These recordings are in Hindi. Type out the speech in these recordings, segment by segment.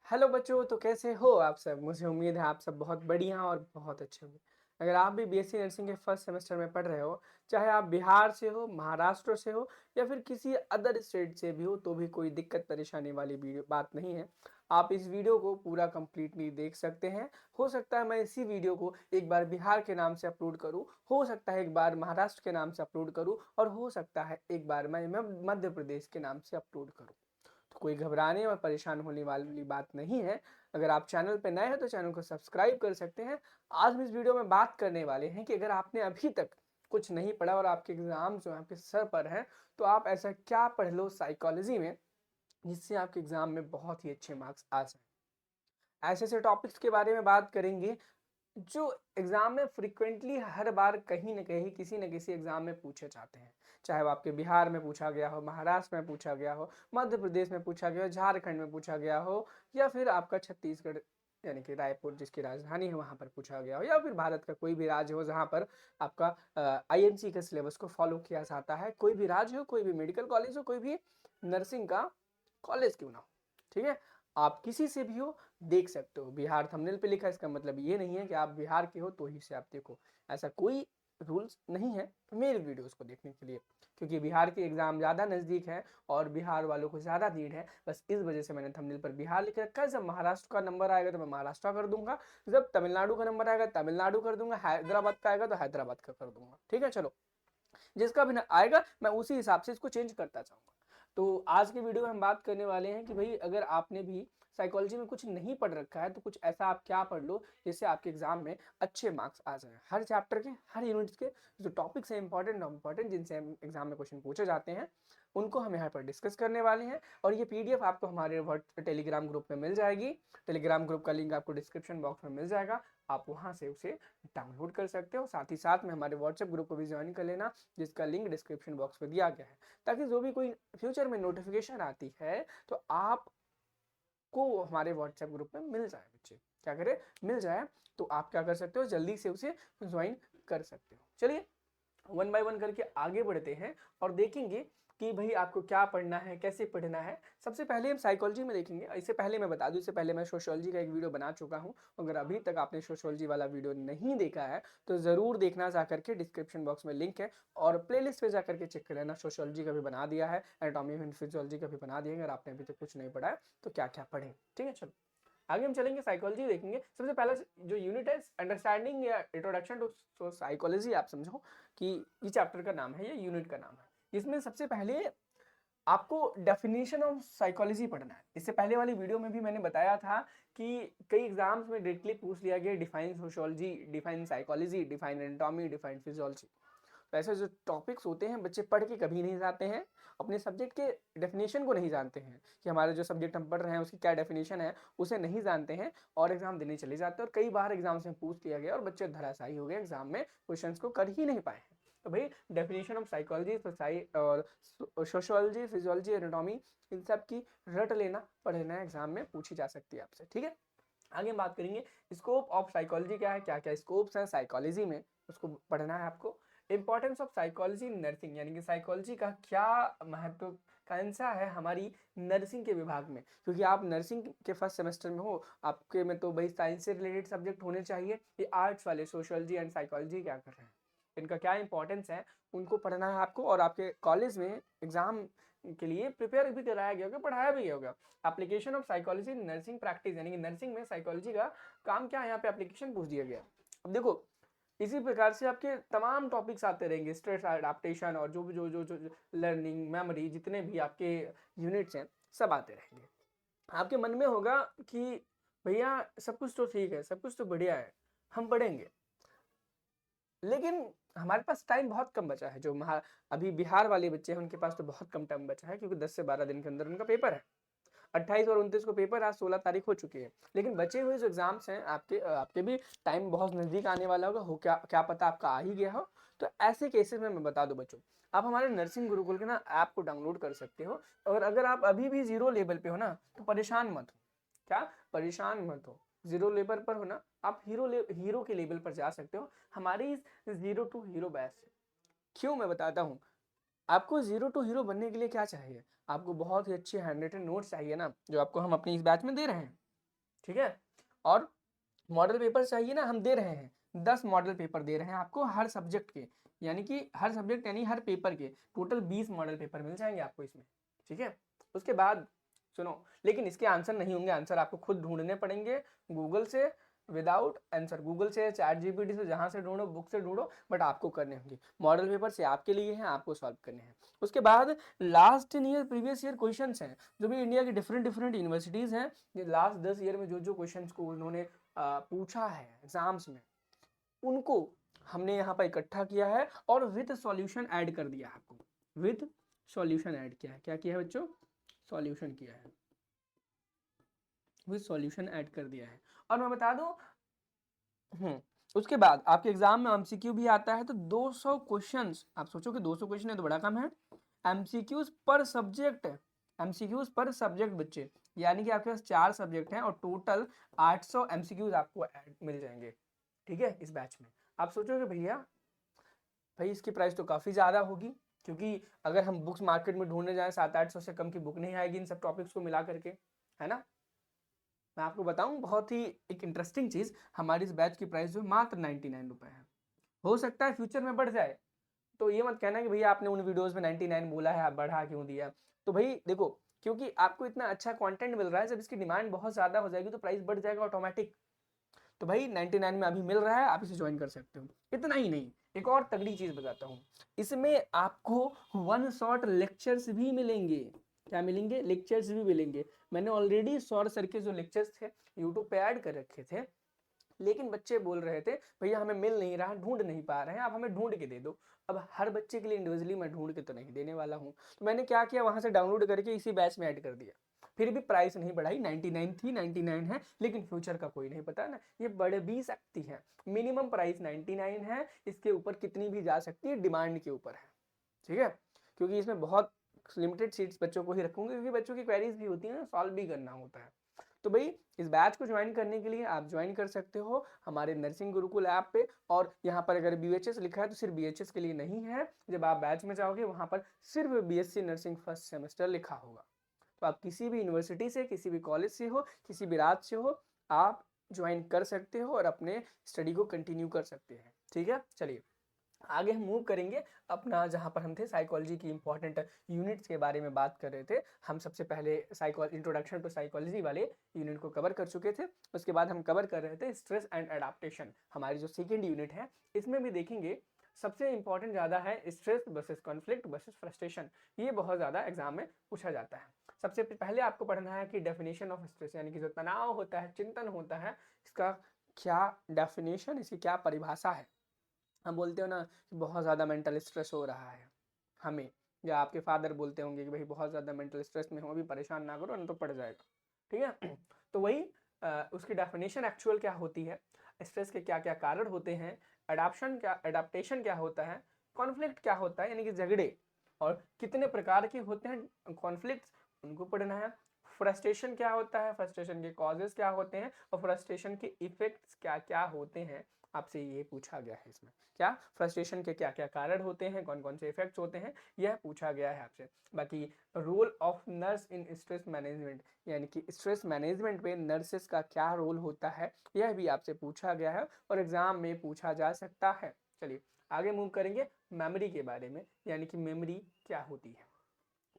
हेलो बच्चों, तो कैसे हो आप सब? मुझे उम्मीद है आप सब बहुत बढ़िया और बहुत अच्छे होंगे। अगर आप भी बीएससी नर्सिंग के फर्स्ट सेमेस्टर में पढ़ रहे हो, चाहे आप बिहार से हो, महाराष्ट्र से हो या फिर किसी अदर स्टेट से भी हो, तो भी कोई दिक्कत परेशानी वाली वीडियो बात नहीं है। आप इस वीडियो को पूरा कंप्लीटली देख सकते हैं। हो सकता है मैं इसी वीडियो को एक बार बिहार के नाम से अपलोड करूँ, हो सकता है एक बार महाराष्ट्र के नाम से अपलोड करूँ और हो सकता है एक बार मैं मध्य प्रदेश के नाम से अपलोड करूँ। तो कोई घबराने और परेशान होने वाली बात नहीं है। अगर आप चैनल पे नए हैं तो चैनल को सब्सक्राइब कर सकते हैं। आज हम इस वीडियो में बात करने वाले हैं कि अगर आपने अभी तक कुछ नहीं पढ़ा और आपके एग्जाम जो आपके सर पर हैं, तो आप ऐसा क्या पढ़ लो साइकोलॉजी में जिससे आपके एग्जाम में बहुत ही अच्छे मार्क्स आ जाए। ऐसे ऐसे टॉपिक्स के बारे में बात करेंगे जो एग्जाम में फ्रिक्वेंटली हर बार कहीं ना कहीं किसी न किसी एग्जाम में पूछे जाते हैं। चाहे वो आपके बिहार में पूछा गया हो, महाराष्ट्र में पूछा गया हो, मध्य प्रदेश में पूछा गया हो, झारखंड में पूछा गया हो या फिर आपका छत्तीसगढ़ यानी कि रायपुर जिसकी राजधानी है वहां पर पूछा गया हो, या फिर भारत का कोई भी राज्य हो जहां पर आपका आईएनसी के सिलेबस को फॉलो किया जाता है। कोई भी राज्य हो, कोई भी मेडिकल कॉलेज हो, कोई भी नर्सिंग का कॉलेज क्यों ना हो, ठीक है, आप किसी से भी हो देख सकते हो। बिहार थंबनेल पे लिखा है, इसका मतलब ये नहीं है कि आप बिहार के हो तो ही से आप देखो। ऐसा कोई रूल्स नहीं है मेरे वीडियोस को देखने के लिए, क्योंकि बिहार के एग्जाम ज़्यादा नज़दीक है और बिहार वालों को ज़्यादा नीड है। बस इस वजह से मैंने थंबनेल पर बिहार लिख रखा है। जब महाराष्ट्र का नंबर आएगा तो मैं महाराष्ट्र कर दूंगा, जब तमिलनाडु का नंबर आएगा तमिलनाडु कर दूंगा, हैदराबाद का आएगा तो हैदराबाद का कर दूंगा। ठीक है, चलो, जिसका भी ना आएगा मैं उसी हिसाब से इसको चेंज करता जाऊंगा। तो आज के वीडियो में हम बात करने वाले हैं कि भाई अगर आपने भी साइकोलॉजी में कुछ नहीं पढ़ रखा है तो कुछ ऐसा आप क्या पढ़ लो जिससे आपके एग्जाम में अच्छे मार्क्स आ जाए। हर चैप्टर के, हर यूनिट्स के जो टॉपिक्स हैं इंपॉर्टेंट जिनसे एग्जाम में क्वेश्चन पूछे जाते हैं, उनको हम यहाँ पर डिस्कस करने वाले हैं। और ये पीडीएफ आपको हमारे टेलीग्राम ग्रुप में मिल जाएगी। टेलीग्राम ग्रुप का लिंक आपको डिस्क्रिप्शन बॉक्स में मिल जाएगा, आप वहाँ से उसे डाउनलोड कर सकते हो। साथ ही साथ में हमारे व्हाट्सएप ग्रुप को भी ज्वाइन कर लेना, जिसका लिंक डिस्क्रिप्शन बॉक्स में दिया गया है, ताकि जो भी कोई फ्यूचर में नोटिफिकेशन आती है तो आपको हमारे व्हाट्सएप ग्रुप में मिल जाए। बच्चे क्या करें, मिल जाए, तो आप क्या कर सकते हो, जल्दी से उसे ज्वाइन कर सकते हो। चलिए वन बाय वन करके आगे बढ़ते हैं और देखेंगे कि भाई आपको क्या पढ़ना है, कैसे पढ़ना है। सबसे पहले हम साइकोलॉजी में देखेंगे। इससे पहले मैं बता दूं, इससे पहले मैं सोशियोलॉजी का एक वीडियो बना चुका हूं। अगर अभी तक आपने सोशियोलॉजी वाला वीडियो नहीं देखा है तो ज़रूर देखना, जा करके डिस्क्रिप्शन बॉक्स में लिंक है और प्लेलिस्ट पे जा करके चेक कर लेना। सोशियोलॉजी का भी बना दिया है, एनाटॉमी एंड फिजियोलॉजी का भी बना दिया है। अगर आपने अभी तक कुछ नहीं पढ़ा है तो क्या क्या पढ़ें। ठीक है, चलो आगे हम चलेंगे, साइकोलॉजी देखेंगे। सबसे पहला जो यूनिट है अंडरस्टैंडिंग या इंट्रोडक्शन टू साइकोलॉजी, आप समझो कि ये चैप्टर का नाम है, ये यूनिट का नाम है। इसमें सबसे पहले आपको डेफिनेशन ऑफ साइकोलॉजी पढ़ना है। इससे पहले वाली वीडियो में भी मैंने बताया था कि कई एग्जाम्स में डायरेक्टली पूछ लिया गया define sociology, define psychology, define anatomy, define physiology. तो ऐसे जो टॉपिक्स होते हैं बच्चे पढ़ के कभी नहीं जाते हैं, अपने सब्जेक्ट के डेफिनेशन को नहीं जानते हैं कि हमारे जो सब्जेक्ट हम पढ़ रहे हैं उसकी क्या डेफिनेशन है, उसे नहीं जानते हैं और एग्जाम देने चले जाते हैं। और कई बार एग्जाम से पूछ लिया गया और बच्चे धराशायी हो गए, एग्जाम में क्वेश्चन को कर ही नहीं पाए हैं। तो भाई डेफिनेशन ऑफ साइकोलॉजी और सोशियोलॉजी, फिजियोलॉजी, एनाटॉमी, इन सब की रट लेना, पढ़ना, एग्जाम में पूछी जा सकती है आपसे। ठीक है, आगे हम बात करेंगे स्कोप ऑफ साइकोलॉजी क्या है, क्या क्या स्कोप्स हैं साइकोलॉजी में, उसको पढ़ना है आपको। इंपॉर्टेंस ऑफ साइकोलॉजी नर्सिंग, यानी कि साइकोलॉजी का क्या महत्वाकांक्षा है हमारी नर्सिंग के विभाग में, क्योंकि आप नर्सिंग के फर्स्ट सेमेस्टर में हो, आपके में तो भाई साइंस से रिलेटेड सब्जेक्ट होने चाहिए। ये आर्ट्स वाले सोशियोलॉजी एंड साइकोलॉजी क्या कर रहे हैं, इनका क्या इंपॉर्टेंस है, उनको पढ़ना है आपको। और आपके कॉलेज में एग्जाम के लिए प्रिपेयर भी कराया गया होगा, पढ़ाया भी होगा। Application of psychology nursing practice, यानी कि नर्सिंग में साइकोलॉजी का काम क्या है, यहाँ पे एप्लीकेशन पूछ दिया गया। अब देखो इसी प्रकार से आपके तमाम टॉपिक्स आते रहेंगे, स्ट्रेस अडेप्टेशन और जो भी जो लर्निंग, मेमोरी, जितने भी आपके यूनिट्स हैं सब आते रहेंगे। आपके मन में होगा कि भैया सब कुछ तो ठीक है, सब कुछ तो बढ़िया है, हम पढ़ेंगे, लेकिन हमारे पास टाइम बहुत कम बचा है। जो अभी बिहार वाले बच्चे हैं उनके पास तो बहुत कम टाइम बचा है, क्योंकि 10 से 12 दिन के अंदर उनका पेपर है। 28 और 29 को पेपर, आज 16 तारीख हो चुकी है। लेकिन बचे हुए जो एग्जाम्स हैं आपके आपके भी टाइम बहुत नज़दीक आने वाला होगा, हो क्या पता आपका आ ही गया हो। तो ऐसे केसेस में मैं बता दूं बच्चों, आप हमारे नर्सिंग गुरुकुल के ना ऐप को डाउनलोड कर सकते हो। और अगर आप अभी भी जीरो लेवल पे हो ना तो परेशान मत हो। क्या परेशान मत हो, जीरो लेवल पर हो ना, आप हीरो के लेवल पर जा सकते हो हमारी इस जीरो टू हीरो बैच से। क्यों, मैं बताता हूँ। आपको जीरो टू हीरो बनने के लिए क्या चाहिए, आपको बहुत ही अच्छे हैंड रिटन नोट्स चाहिए ना, जो आपको हम अपनी इस बैच में दे रहे हैं। ठीक है। और मॉडल पेपर चाहिए ना, हम दे रहे हैं 10 मॉडल पेपर दे रहे हैं आपको हर सब्जेक्ट के, यानी कि हर सब्जेक्ट यानी हर पेपर के टोटल 20 मॉडल पेपर मिल जाएंगे आपको इसमें, ठीक है। उसके बाद सुनो, लेकिन इसके आंसर नहीं होंगे, आंसर आपको खुद ढूंढने पड़ेंगे गूगल से, विदाउट आंसर, गूगल से, चैट जीपीटी से, जहां से ढूंढो, बुक से ढूंढो, बट आपको करने होंगे। मॉडल पेपर से आपके लिए हैं, आपको सॉल्व करने हैं। उसके बाद last year previous year question हैं, जो भी इंडिया की डिफरेंट डिफरेंट यूनिवर्सिटीज हैं, ये लास्ट 10 ईयर में जो जो क्वेश्चन को उन्होंने पूछा है एग्जाम्स में, उनको हमने यहाँ पर इकट्ठा किया है और विद सॉल्यूशन ऐड कर दिया है आपको, विद सॉल्यूशन ऐड किया है। क्या किया है बच्चों? सॉल्यूशन किया है, विद सॉल्यूशन ऐड कर दिया है। और मैं बता दूं, उसके बाद आपके एग्जाम में एमसीक्यू भी आता है, तो 200 क्वेश्चंस, आप सोचो कि 200 क्वेश्चन है तो बड़ा कम है। एमसीक्यूज पर सब्जेक्ट, एमसीक्यूज पर सब्जेक्ट बच्चे, यानी कि आपके पास 4 सब्जेक्ट हैं और टोटल 800 एमसीक्यूज आपको मिल जाएंगे, ठीक है, इस बैच में। आप सोचोगे भैया भाई इसकी प्राइस तो काफ़ी ज़्यादा होगी, क्योंकि अगर हम बुक्स मार्केट में ढूंढने जाएं 700-800 से कम की बुक नहीं आएगी इन सब टॉपिक्स को मिला करके, है ना। मैं आपको बताऊं बहुत ही एक इंटरेस्टिंग चीज़, हमारी इस बैच की प्राइस जो मात्र 99 रुपये है। हो सकता है फ्यूचर में बढ़ जाए, तो ये मत कहना कि भैया आपने उन वीडियोस में 99 बोला है, आप बढ़ा क्यों दिया। तो भाई देखो, क्योंकि आपको इतना अच्छा कंटेंट मिल रहा है, जब इसकी डिमांड बहुत ज़्यादा हो जाएगी तो प्राइस बढ़ जाएगा ऑटोमेटिक। तो भाई 99 में अभी मिल रहा है, आप इसे ज्वाइन कर सकते हो। इतना ही नहीं, एक और तगड़ी चीज़ बताता हूँ, इसमें आपको वन शॉट लेक्चर्स भी मिलेंगे। क्या मिलेंगे? लेक्चर्स भी मिलेंगे। मैंने ऑलरेडी सौर सर के जो लेक्चर्स थे यूट्यूब पे ऐड कर रखे थे, लेकिन बच्चे बोल रहे थे भैया हमें मिल नहीं रहा, ढूंढ नहीं पा रहे हैं, आप हमें ढूंढ के दे दो। अब हर बच्चे के लिए इंडिविजुअली मैं ढूंढ के तो नहीं देने वाला हूँ, तो मैंने क्या किया, वहां से डाउनलोड करके इसी बैच में ऐड कर दिया। फिर भी प्राइस नहीं बढ़ाई, 99 थी 99 है, लेकिन फ्यूचर का कोई नहीं पता ना, ये बढ़ भी सकती है। मिनिमम प्राइस 99 है, इसके ऊपर कितनी भी जा सकती है, डिमांड के ऊपर है, ठीक है। क्योंकि इसमें बहुत लिमिटेड सीट्स बच्चों को ही रखूंगे, क्योंकि बच्चों की क्वेरीज भी होती है, सॉल्व भी करना होता है। तो भाई इस बैच को ज्वाइन करने के लिए आप ज्वाइन कर सकते हो हमारे नर्सिंग गुरुकुल ऐप पे। और यहाँ पर अगर बीएचएस लिखा है तो सिर्फ बीएचएस के लिए नहीं है, जब आप बैच में जाओगे वहाँ पर सिर्फ बीएससी नर्सिंग फर्स्ट सेमेस्टर लिखा होगा। तो आप किसी भी यूनिवर्सिटी से, किसी भी कॉलेज से हो, किसी भी राज्य से हो, आप ज्वाइन कर सकते हो और अपने स्टडी को कंटिन्यू कर सकते हैं, ठीक है। चलिए आगे हम मूव करेंगे अपना, जहाँ पर हम थे साइकोलॉजी की इंपॉर्टेंट यूनिट्स के बारे में बात कर रहे थे। हम सबसे पहले इंट्रोडक्शन टू साइकोलॉजी वाले यूनिट को कवर कर चुके थे। उसके बाद हम कवर कर रहे थे स्ट्रेस एंड एडाप्टेशन, हमारी जो सेकेंड यूनिट है। इसमें भी देखेंगे सबसे इंपॉर्टेंट ज़्यादा है stress versus conflict versus frustration, ये बहुत ज़्यादा एग्जाम में पूछा जाता है। सबसे पहले आपको पढ़ना है कि डेफिनेशन ऑफ स्ट्रेस, यानी कि जो तनाव होता है, चिंतन होता है, इसका क्या डेफिनेशन, इसकी क्या परिभाषा है। हम बोलते हो ना कि बहुत ज़्यादा मेंटल स्ट्रेस हो रहा है हमें, या आपके फादर बोलते होंगे कि भाई बहुत ज़्यादा मेंटल स्ट्रेस में हो, अभी परेशान ना करो नहीं तो पड़ जाएगा, ठीक है। तो वही उसकी डेफिनेशन एक्चुअल क्या होती है, स्ट्रेस के क्या क्या कारण होते हैं, एडाप्टेशन क्या होता है, कॉन्फ्लिक्ट क्या होता है यानी कि झगड़े, और कितने प्रकार के होते हैं कॉन्फ्लिक्ट, उनको पढ़ना है। फ्रस्ट्रेशन क्या होता है, फ्रस्ट्रेशन के कॉजेस क्या होते हैं, और फ्रस्ट्रेशन के इफेक्ट्स क्या क्या होते हैं, आपसे ये पूछा गया है इसमें। क्या फ्रस्ट्रेशन के क्या क्या कारण होते हैं, कौन कौन से इफेक्ट्स होते हैं, यह पूछा गया है आपसे। बाकी role of nurse in stress management, यानी कि स्ट्रेस मैनेजमेंट में नर्सेस का क्या रोल होता है, यह भी आपसे पूछा गया है और एग्जाम में पूछा जा सकता है। चलिए आगे मूव करेंगे मेमोरी के बारे में, यानी कि मेमोरी क्या होती है,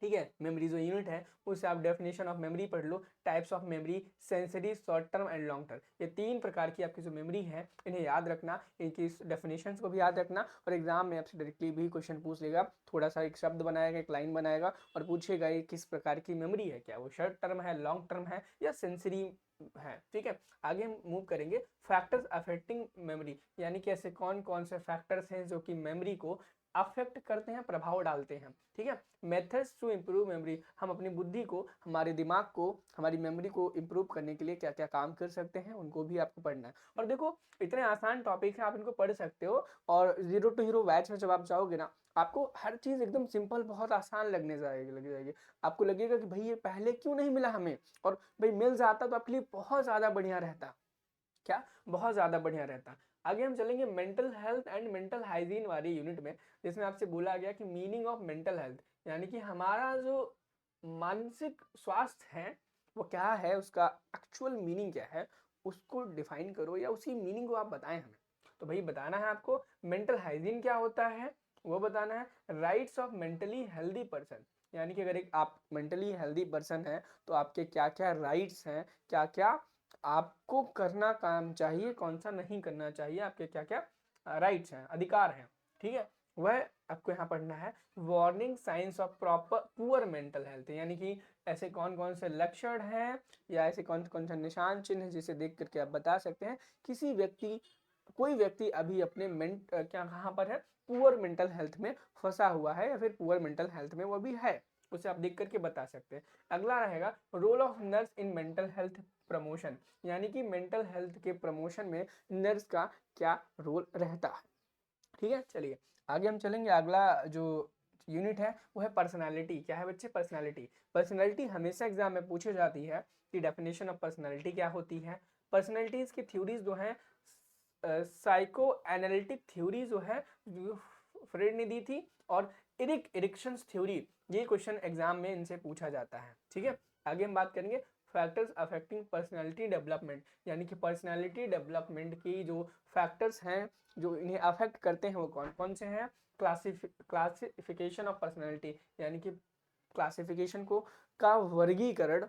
ठीक है। मेमोरी जो यूनिट है उससे आप डेफिनेशन ऑफ मेमोरी पढ़ लो, types of memory, sensory, short term and long term, ये 3 प्रकार की आपकी जो मेमोरी है इन्हें याद रखना, इनकी डेफिनेशन को भी याद रखना। और एग्जाम में आपसे डायरेक्टली भी क्वेश्चन पूछ लेगा, थोड़ा सा एक शब्द बनाएगा, एक लाइन बनाएगा और पूछेगा ये किस प्रकार की मेमोरी है, क्या वो शॉर्ट टर्म है, लॉन्ग टर्म है या सेंसरी है, ठीक है। आगे हम मूव करेंगे फैक्टर्स अफेक्टिंग मेमोरी, यानी कि ऐसे कौन कौन से फैक्टर्स हैं जो कि मेमोरी को अफेक्ट करते हैं, प्रभाव डालते हैं, ठीक है। मेथड्स टू इम्प्रूव मेमोरी, हम अपनी बुद्धि को, हमारे दिमाग को, हमारी मेमोरी को इम्प्रूव करने के लिए क्या क्या काम कर सकते हैं, उनको भी आपको पढ़ना है। और देखो इतने आसान टॉपिक है, आप इनको पढ़ सकते हो। और जीरो टू हीरो बैच में जब आप जाओगे ना, आपको हर चीज़ एकदम सिंपल, बहुत आसान लग जाएगी। आपको लगेगा कि भाई ये पहले क्यों नहीं मिला हमें, और भाई मिल जाता तो आपके लिए बहुत ज़्यादा बढ़िया रहता, क्या बहुत ज़्यादा बढ़िया रहता। आगे हम चलेंगे mental health and mental hygiene वाली यूनिट में, जिसमें आपसे बोला गया कि मीनिंग ऑफ मेंटल हेल्थ, यानी कि हमारा जो मानसिक स्वास्थ्य है वो क्या है, उसका एक्चुअल मीनिंग क्या है, उसको डिफाइन करो या उसी मीनिंग को आप बताएं हमें। तो भाई बताना है आपको मेंटल हाइजीन क्या होता है, वो बताना है। Rights of mentally healthy person, यानी कि अगर एक आप मेंटली हेल्दी पर्सन है तो आपके क्या क्या राइट्स हैं, क्या क्या आपको करना काम चाहिए, कौन सा नहीं करना चाहिए, आपके क्या क्या राइट्स हैं, अधिकार हैं, ठीक है, वह आपको यहाँ पढ़ना है। Warning science of proper poor mental health, यानी कि ऐसे कौन कौन से लक्षण हैं या ऐसे कौन कौन से निशान चिन्ह हैं जिसे देख करके आप बता सकते हैं किसी व्यक्ति, कोई व्यक्ति अभी अपने क्या कहाँ पर है, पुअर मेंटल हेल्थ में फंसा हुआ है या फिर पुअर मेंटल हेल्थ में वो भी है, उसे आप देख करके बता सकते हैं। अगला रहेगा role of nurse in mental health promotion, यानी कि मेंटल हेल्थ के प्रमोशन में नर्स का क्या रोल रहता है, ठीक है। चलिए आगे हम चलेंगे। अगला जो यूनिट है वो है पर्सनालिटी। क्या है बच्चे, पर्सनालिटी। पर्सनालिटी हमेशा एग्जाम में पूछी जाती है कि डेफिनेशन ऑफ पर्सनालिटी क्या होती है। पर्सनालिटीज की थ्योरीज जो है, साइको एनालिटिक थ्योरी जो है फ्रेड ने दी थी, और इरिक्शंस थ्योरी, ये क्वेश्चन एग्जाम में इनसे पूछा जाता है, ठीक है। आगे हम बात करेंगे फैक्टर्स अफेक्टिंग पर्सनालिटी डेवलपमेंट, यानी कि पर्सनालिटी डेवलपमेंट की जो फैक्टर्स हैं जो इन्हें अफेक्ट करते हैं वो कौन कौन से हैं। क्लासिफिकेशन ऑफ पर्सनालिटी, यानी कि क्लासिफिकेशन को का वर्गीकरण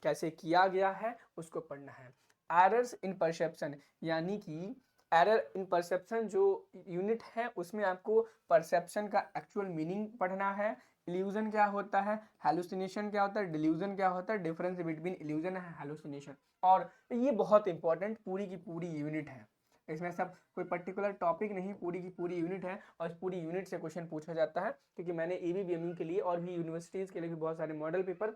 कैसे किया गया है उसको पढ़ना है। एरर्स इन परसेप्शन, यानी कि एरर इन परसेप्शन जो यूनिट है उसमें आपको परसेप्शन का एक्चुअल मीनिंग पढ़ना है। इल्यूजन क्या होता है, हेलुसिनेशन क्या होता है, डिल्यूजन क्या होता है, difference between illusion and hallucination. और ये बहुत इंपॉर्टेंट पूरी की पूरी यूनिट है, इसमें सब कोई पर्टिकुलर टॉपिक नहीं, पूरी की पूरी यूनिट है, और इस पूरी यूनिट से क्वेश्चन पूछा जाता है, क्योंकि मैंने एबीबीएमयू के लिए और भी यूनिवर्सिटीज के लिए भी बहुत सारे model paper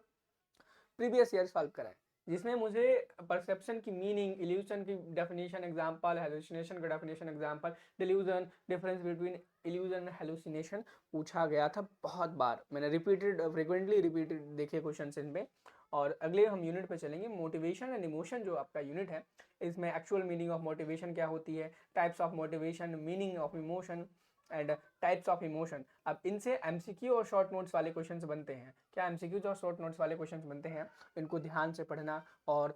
previous year solve कराए, जिसमें मुझे परसेप्शन की मीनिंग, इल्यूजन की डेफिनेशन एग्जांपल, हेलुसिनेशन का definition example, delusion, difference between illusion and hallucination पूछा गया था बहुत बार। मैंने रिपीटेड फ्रिक्वेंटली रिपीटेड देखे क्वेश्चन इनमें। और अगले हम यूनिट पे चलेंगे, मोटिवेशन एंड इमोशन जो आपका यूनिट है, इसमें एक्चुअल मीनिंग ऑफ मोटिवेशन क्या होती है, types of motivation, meaning of emotion and types of emotion. अब इनसे एमसीक्यू और शॉर्ट नोट्स वाले क्वेश्चंस बनते हैं। क्या एमसीक्यूज और शॉर्ट नोट्स वाले क्वेश्चंस बनते हैं, इनको ध्यान से पढ़ना और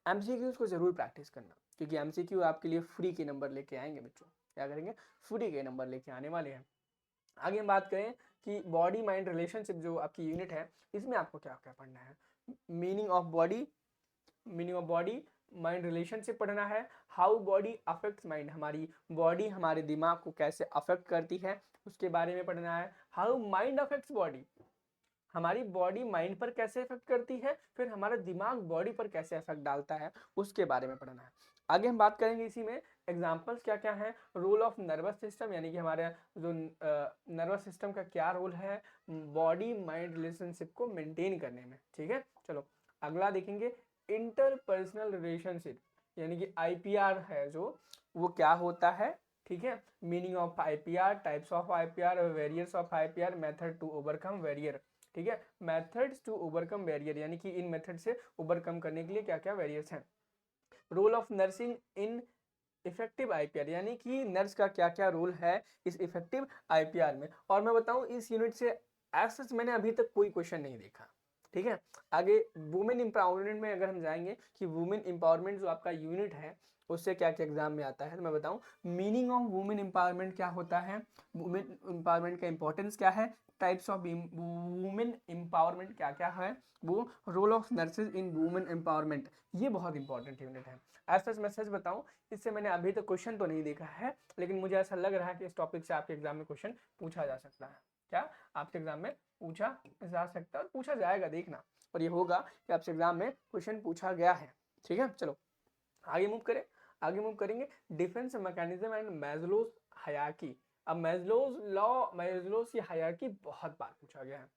एमसीक्यूज को जरूर प्रैक्टिस करना, क्योंकि एमसीक्यू आपके लिए फ्री के नंबर लेके आएंगे बच्चों। क्या करेंगे, फ्री के नंबर लेके आने वाले हैं। आगे हम बात करें कि बॉडी माइंड रिलेशनशिप जो आपकी यूनिट है, इसमें आपको क्या क्या पढ़ना है। Meaning of body, meaning of body mind relationship पढ़ना है। हाउ बॉडी अफेक्ट्स माइंड, हमारी बॉडी हमारे दिमाग को कैसे अफेक्ट करती है उसके बारे में पढ़ना है। हाउ माइंड अफेक्ट्स बॉडी, हमारी बॉडी माइंड पर कैसे इफेक्ट करती है, फिर हमारा दिमाग बॉडी पर कैसे इफेक्ट डालता है उसके बारे में पढ़ना है। आगे हम बात करेंगे इसी में एग्जांपल्स क्या क्या है। रोल ऑफ नर्वस सिस्टम, यानी कि हमारे जो नर्वस सिस्टम का क्या रोल है बॉडी माइंड रिलेशनशिप को मेंटेन करने में, ठीक है। चलो अगला देखेंगे इंटरपर्सनल रिलेशनशिप, यानी कि आईपीआर है जो, वो क्या होता है, ठीक है। Meaning of IPR, types of IPR, barriers of IPR, method to overcome barrier, ठीक है। मेथड्स टू ओवरकम बैरियर, यानी कि इन मेथड से ओवरकम करने के लिए क्या क्या बैरियर्स हैं। Role of nursing in effective IPR, यानी कि नर्स का क्या क्या रोल है इस इफेक्टिव आईपीआर में। और मैं बताऊं इस यूनिट से एज मैंने अभी तक कोई क्वेश्चन नहीं देखा, ठीक है। आगे वुमेन एम्पावरमेंट में अगर हम जाएंगे कि वुमेन एम्पावरमेंट जो आपका यूनिट है उससे क्या क्या एग्जाम में आता है, तो मैं बताऊं मीनिंग ऑफ वुमेन एम्पावरमेंट क्या होता है, वुमेन एम्पावरमेंट का इंपॉर्टेंस क्या है, टाइप्स ऑफ वुमेन एम्पावरमेंट क्या क्या है, वो role of nurses in women empowerment, ये बहुत इंपॉर्टेंट यूनिट है। एज सच मैं सच बताऊं इससे मैंने अभी तक क्वेश्चन तो नहीं देखा है, लेकिन मुझे ऐसा लग रहा है कि इस टॉपिक से आपके एग्जाम में क्वेश्चन पूछा जा सकता है। क्या आपके एग्जाम में पूछा जा सकता है और पूछा जाएगा, देखना। और ये होगा कि आपसे एग्जाम में क्वेश्चन पूछा गया है, ठीक है। चलो आगे मूव करें। आगे मूव करेंगे defence mechanism and Maslow's hierarchy. अब मैस्लोज लॉ, मैस्लोज की हायरार्की बहुत बार पूछा गया है।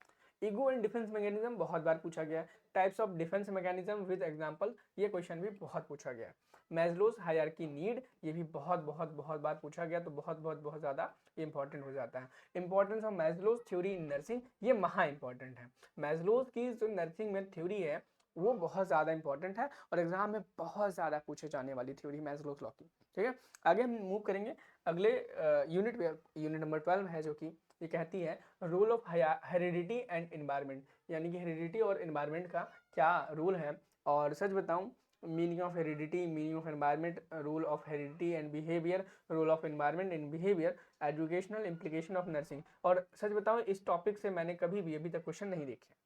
ईगो एंड डिफेंस मैकेनिज्म बहुत बार पूछा गया है। Types of defence mechanism with example, ये क्वेश्चन भी बहुत पूछा गया है। मैस्लोज हायरार्की नीड, ये भी बहुत बहुत बहुत बार पूछा गया, तो बहुत बहुत बहुत ज्यादा इंपॉर्टेंट हो जाता है। Importance of Maslow's theory in nursing, ये महा इंपॉर्टेंट है। मैस्लोज की जो नर्सिंग में थ्योरी है वो बहुत ज़्यादा इंपॉर्टेंट है और एग्जाम में बहुत ज़्यादा पूछे जाने वाली थ्योरी मैस्लोज लॉ की, ठीक है। आगे हम मूव करेंगे अगले यूनिट पे, यूनिट नंबर 12 है जो कि ये कहती है role of heredity and environment, यानी कि हेरिडिटी और एनवायरनमेंट का क्या रूल है। और सच बताऊं, meaning of heredity, meaning of environment, rule of heredity and behaviour, role of environment in behaviour, educational implication of nursing. और सच बताऊं, इस टॉपिक से मैंने कभी भी अभी तक क्वेश्चन नहीं देखे।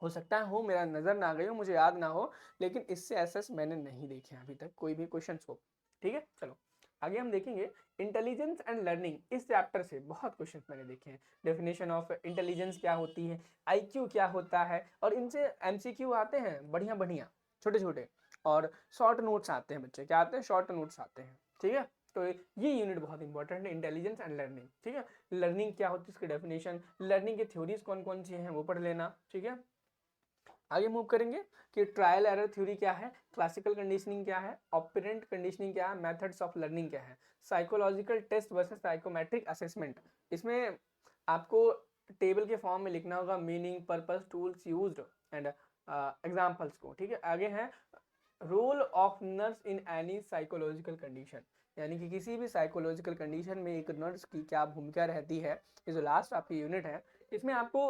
हो सकता है हो, मेरा नज़र ना गई हो, मुझे याद ना हो, लेकिन इससे ऐसा मैंने नहीं देखे अभी तक कोई भी क्वेश्चन हो। ठीक है, चलो आगे हम देखेंगे इंटेलिजेंस एंड लर्निंग। इस चैप्टर से बहुत क्वेश्चंस मैंने देखे हैं। डेफिनेशन ऑफ इंटेलिजेंस क्या होती है, आईक्यू क्या होता है, और इनसे एमसीक्यू आते हैं बढ़िया बढ़िया, छोटे छोटे, और शॉर्ट नोट्स आते हैं बच्चे, क्या आते हैं, शॉर्ट नोट्स आते हैं। ठीक है, तो ये यूनिट बहुत इंपॉर्टेंट है, इंटेलिजेंस एंड लर्निंग। ठीक है, लर्निंग क्या होती है, इसकी डेफिनेशन, लर्निंग की थ्योरीज कौन कौन सी हैं वो पढ़ लेना। ठीक है, आगे मूव करेंगे कि ट्रायल एरर थ्योरी क्या है, क्लासिकल कंडीशनिंग क्या है, ऑपरेंट कंडीशनिंग क्या है, मेथड्स ऑफ लर्निंग क्या है, psychological test versus psychometric assessment. इसमें आपको टेबल के फॉर्म में लिखना होगा meaning, purpose, tools used and examples को। ठीक है, आगे है role of nurse in any psychological condition, यानी कि किसी भी साइकोलॉजिकल कंडीशन में एक नर्स की क्या भूमिका रहती है। ये जो लास्ट आपकी यूनिट है, इसमें आपको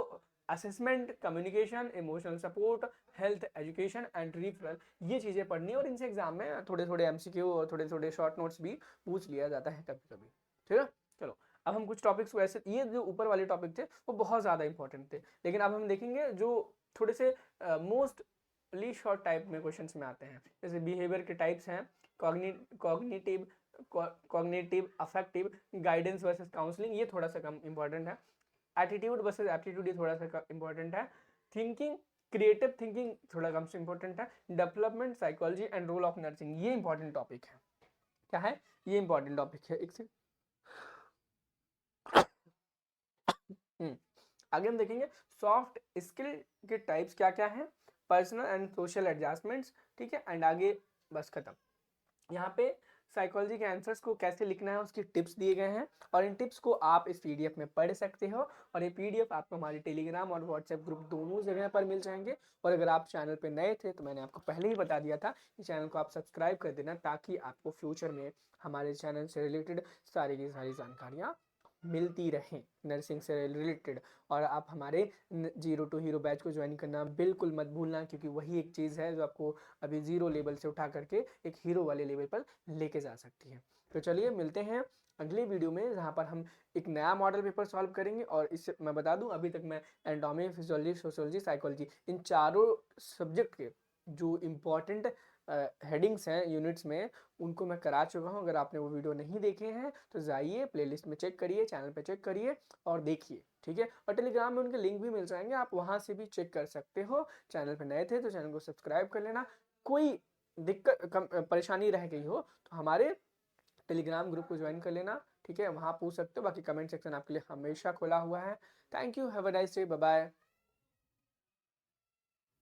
assessment, communication, emotional support, health, education and referral, ये चीज़ें पढ़नी है। और इनसे एग्जाम में थोड़े थोड़े एमसीक्यू और थोड़े थोड़े शॉर्ट नोट्स भी पूछ लिया जाता है कभी कभी। ठीक है, चलो अब हम कुछ टॉपिक्स को ऐसे, ये जो ऊपर वाले टॉपिक थे वो बहुत ज़्यादा इंपॉर्टेंट थे, लेकिन अब हम देखेंगे जो थोड़े से मोस्टली शॉर्ट टाइप में क्वेश्चंस में आते हैं। जैसे बिहेवियर के टाइप्स हैं, cognitive, cognitive, affective, guidance versus counselling, ये थोड़ा सा कम इंपॉर्टेंट है। एटीट्यूड वर्सेस एप्टीट्यूड, ये थोड़ा सा इंपॉर्टेंट है। थिंकिंग, क्रिएटिव थिंकिंग थोड़ा कम से इंपॉर्टेंट है। Development psychology and role of nursing, ये इंपॉर्टेंट टॉपिक है। क्या है, ये इंपॉर्टेंट टॉपिक है। एक से आगे हम देखेंगे सॉफ्ट स्किल के टाइप्स क्या क्या हैं, पर्सनल एंड सोशल एडजस्टमेंट्स। ठीक है, एंड आगे बस खत्म। यहाँ पे साइकोलॉजी के आंसर्स को कैसे लिखना है उसकी टिप्स दिए गए हैं, और इन टिप्स को आप इस पीडीएफ में पढ़ सकते हो। और ये पीडीएफ आपको हमारे टेलीग्राम और व्हाट्सएप ग्रुप दोनों जगह पर मिल जाएंगे। और अगर आप चैनल पे नए थे तो मैंने आपको पहले ही बता दिया था कि चैनल को आप सब्सक्राइब कर देना, ताकि आपको फ्यूचर में हमारे चैनल से रिलेटेड सारी की सारी जानकारियाँ मिलती रहें, नर्सिंग से रिलेटेड। और आप हमारे जीरो टू हीरो बैच को ज्वाइन करना बिल्कुल मत भूलना, क्योंकि वही एक चीज़ है जो आपको अभी जीरो लेवल से उठा करके एक हीरो वाले लेवल पर लेके जा सकती है। तो चलिए मिलते हैं अगले वीडियो में, जहाँ पर हम एक नया मॉडल पेपर सॉल्व करेंगे। और इससे मैं बता दूं, अभी तक मैं एनाटॉमी, फिजियोलॉजी, सोशियोलॉजी, साइकोलॉजी, इन चारों सब्जेक्ट के जो इम्पोर्टेंट हेडिंग्स हैं यूनिट्स में, उनको मैं करा चुका हूं। अगर आपने वो वीडियो नहीं देखे हैं तो जाइए प्लेलिस्ट में चेक करिए, चैनल पे चेक करिए और देखिए। ठीक है, और टेलीग्राम में उनके लिंक भी मिल जाएंगे, आप वहां से भी चेक कर सकते हो। चैनल पे नए थे तो चैनल को सब्सक्राइब कर लेना। कोई दिक्कत परेशानी रह गई हो तो हमारे टेलीग्राम ग्रुप को ज्वाइन कर लेना। ठीक है, वहाँ पूछ सकते हो, बाकी कमेंट सेक्शन आपके लिए हमेशा खुला हुआ है। Thank you, have a nice day, bye bye.